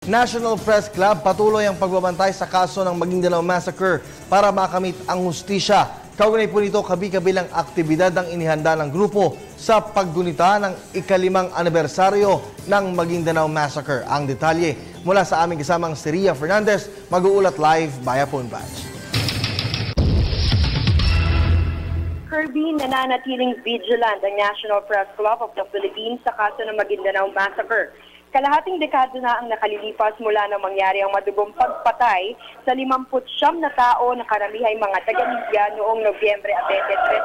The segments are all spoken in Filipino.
National Press Club patuloy ang pagbabantay sa kaso ng Maguindanao Massacre para makamit ang hustisya. Kaugnay po nito kabi-kabilang aktibidad ang inihanda ng grupo sa paggunita ng ika-5 anibersaryo ng Maguindanao Massacre. Ang detalye mula sa aming kasamang si Ria Fernandez, mag-uulat live via phone patch. Kirby, nananatiling vigilant ang National Press Club of the Philippines sa kaso ng Maguindanao Massacre. Kalahating dekada na ang nakalilipas mula nang mangyari ang madugong pagpatay sa 59 na tao na karamihay mga taga-Libya noong Nobyembre 23,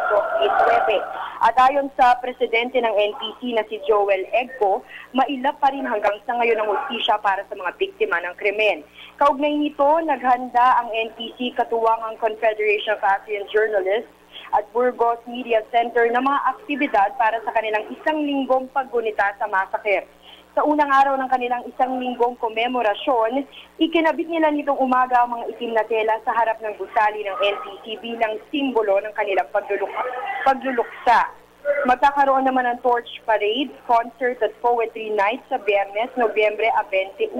2009. At ayon sa presidente ng NPC na si Joel Egco, mailap pa rin hanggang sa ngayon ang hustisya para sa mga biktima ng krimen. Kaugnay nito, naghanda ang NPC katuwang ang Confederation of Afghan Journalists at Burgos Media Center na mga aktibidad para sa kanilang 1 linggong paggunita sa massacre. Sa unang araw ng kanilang 1 linggong komemorasyon, ikinabit nila nitong umaga ang mga itim na tela sa harap ng gusali ng NPC bilang simbolo ng kanilang pagluluksa. Magkakaroon naman ng torch parade, concert at poetry night sa Biyernes, Nobyembre 21.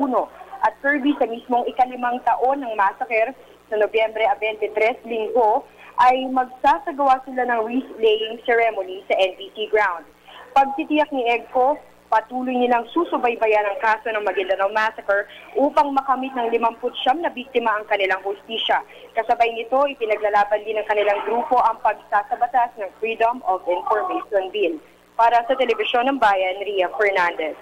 At Kirby, sa mismong ika-5 taon ng massacre sa Nobyembre 23, Linggo, ay magsasagawa sila ng wreath-laying ceremony sa NPC ground. Pagtitiyak ni Egco, patuloy nilang susubaybayan ang kaso ng Maguindanao Massacre upang makamit ng 59 na biktima ang kanilang hustisya. Kasabay nito, ipinaglalaban din ng kanilang grupo ang pagsasabatas ng Freedom of Information Bill. Para sa Telebisyon ng Bayan, Ria Fernandez.